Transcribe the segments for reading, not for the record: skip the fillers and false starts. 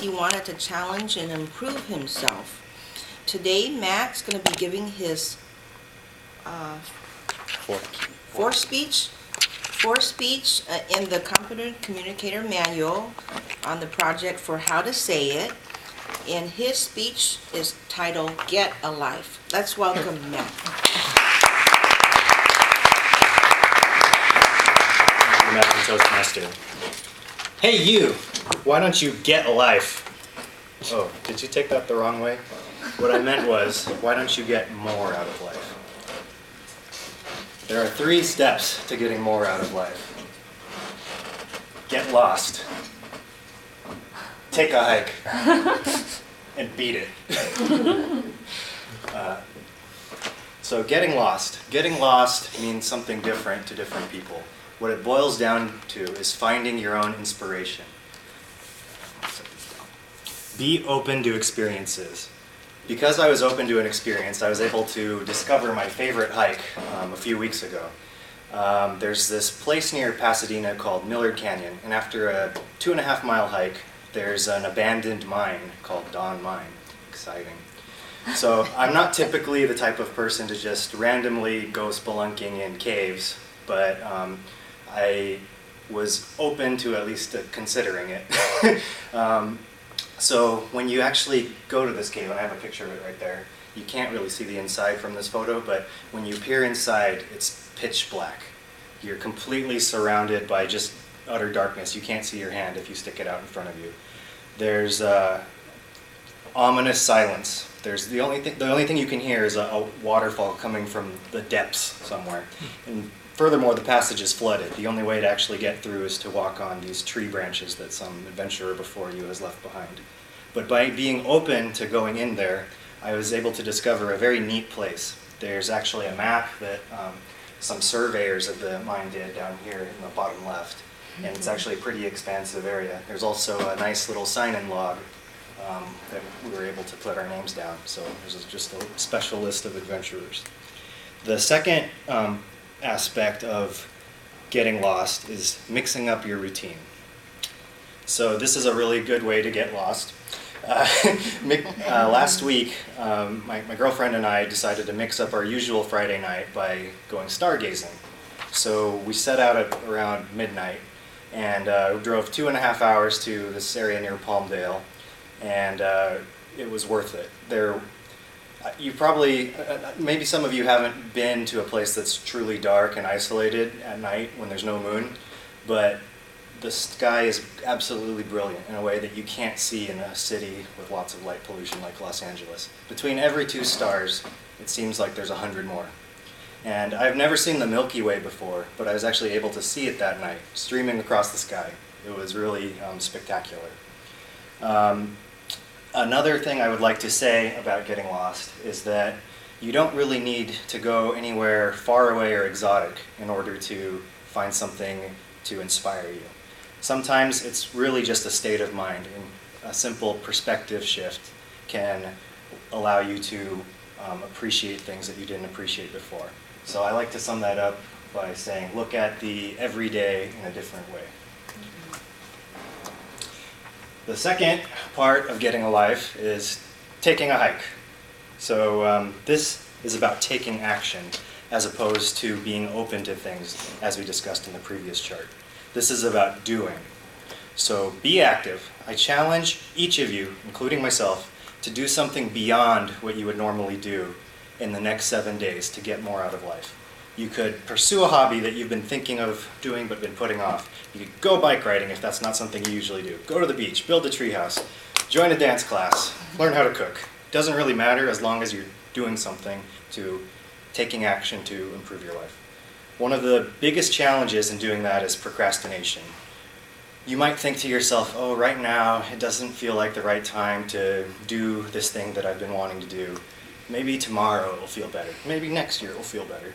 He wanted to challenge and improve himself. Today, Matt's going to be giving his four speech in the Competent Communicator Manual on the project for how to say it. And his speech is titled Get a Life. Let's welcome Matt. I'm Matt from Toastmasters. Hey you! Why don't you get a life? Oh, did you take that the wrong way? What I meant was, why don't you get more out of life? There are 3 steps to getting more out of life. Get lost. Take a hike. And beat it. So getting lost. Getting lost means something different to different people. What it boils down to is finding your own inspiration. Be open to experiences. Because I was open to an experience, I was able to discover my favorite hike a few weeks ago. There's this place near Pasadena called Millard Canyon, and after a 2.5-mile hike, there's an abandoned mine called Dawn Mine. Exciting. So I'm not typically the type of person to just randomly go spelunking in caves, but I was open to at least considering it. So when you actually go to this cave, and I have a picture of it right there, you can't really see the inside from this photo, but when you peer inside, it's pitch black. You're completely surrounded by just utter darkness. You can't see your hand if you stick it out in front of you. There's ominous silence. There's the only thing you can hear is a waterfall coming from the depths somewhere. And furthermore, the passage is flooded. The only way to actually get through is to walk on these tree branches that some adventurer before you has left behind. But by being open to going in there, I was able to discover a very neat place. There's actually a map that some surveyors of the mine did down here in the bottom left, and it's actually a pretty expansive area. There's also a nice little sign-in log that we were able to put our names down, so there's just a special list of adventurers. The second aspect of getting lost is mixing up your routine. So this is a really good way to get lost. Last week, my girlfriend and I decided to mix up our usual Friday night by going stargazing. So we set out at around midnight and drove 2.5 hours to this area near Palmdale, and it was worth it. You probably, maybe some of you haven't been to a place that's truly dark and isolated at night when there's no moon, but the sky is absolutely brilliant in a way that you can't see in a city with lots of light pollution like Los Angeles. Between every 2 stars, it seems like there's 100 more. And I've never seen the Milky Way before, but I was actually able to see it that night, streaming across the sky. It was really spectacular. Another thing I would like to say about getting lost is that you don't really need to go anywhere far away or exotic in order to find something to inspire you. Sometimes it's really just a state of mind, and a simple perspective shift can allow you to appreciate things that you didn't appreciate before. So I like to sum that up by saying, look at the everyday in a different way. The second part of getting a life is taking a hike. So this is about taking action as opposed to being open to things, as we discussed in the previous chart. This is about doing. So be active. I challenge each of you, including myself, to do something beyond what you would normally do in the next 7 days to get more out of life. You could pursue a hobby that you've been thinking of doing but been putting off. You could go bike riding if that's not something you usually do. Go to the beach, build a treehouse, join a dance class, learn how to cook. It doesn't really matter as long as you're doing something to taking action to improve your life. One of the biggest challenges in doing that is procrastination. You might think to yourself, oh, right now it doesn't feel like the right time to do this thing that I've been wanting to do. Maybe tomorrow it'll feel better. Maybe next year it'll feel better.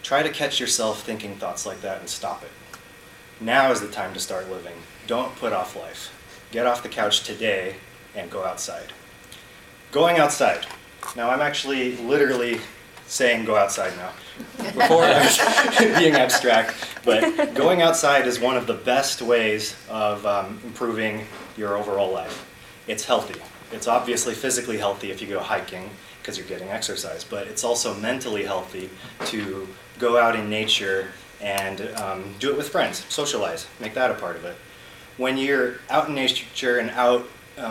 Try to catch yourself thinking thoughts like that and stop it. Now is the time to start living. Don't put off life. Get off the couch today and go outside. Going outside. Now I'm actually literally saying go outside now. Before I was being abstract, but going outside is one of the best ways of improving your overall life. it's healthy. It's obviously physically healthy if you go hiking because you're getting exercise, but it's also mentally healthy to go out in nature and do it with friends, socialize, make that a part of it. When you're out in nature and out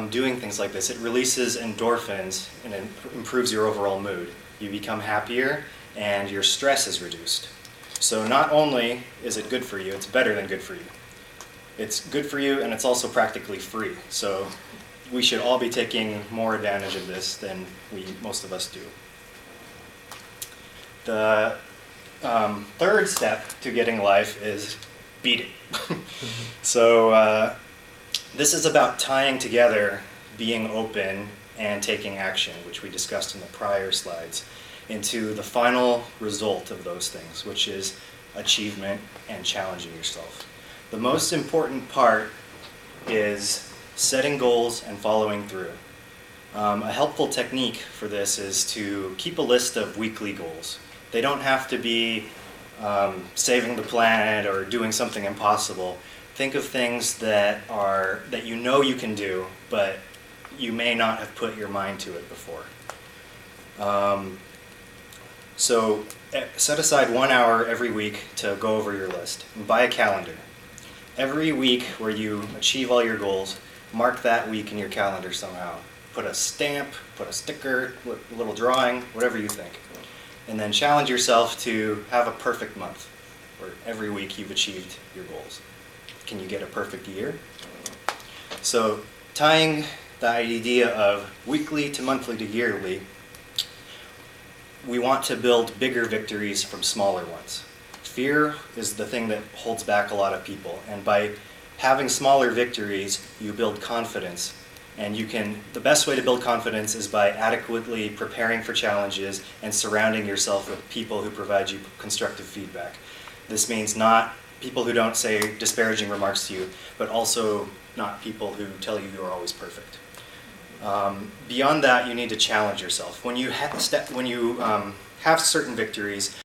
doing things like this, it releases endorphins and it improves your overall mood. You become happier and your stress is reduced. So not only is it good for you, it's better than good for you. It's good for you and it's also practically free. So we should all be taking more advantage of this than most of us do. The third step to getting life is beat it. So this is about tying together being open and taking action, which we discussed in the prior slides, into the final result of those things, which is achievement and challenging yourself. The most important part is setting goals and following through. A helpful technique for this is to keep a list of weekly goals. They don't have to be saving the planet or doing something impossible. Think of things that you know you can do, but you may not have put your mind to it before. So set aside 1 hour every week to go over your list and buy a calendar. Every week where you achieve all your goals, mark that week in your calendar somehow. Put a stamp, put a sticker, a little drawing, whatever you think. And then challenge yourself to have a perfect month where every week you've achieved your goals. Can you get a perfect year? So tying the idea of weekly to monthly to yearly, we want to build bigger victories from smaller ones. Fear is the thing that holds back a lot of people, and by having smaller victories, you build confidence. And the best way to build confidence is by adequately preparing for challenges and surrounding yourself with people who provide you constructive feedback. This means not people who don't say disparaging remarks to you, but also not people who tell you you're always perfect. Beyond that, you need to challenge yourself. When you have certain victories,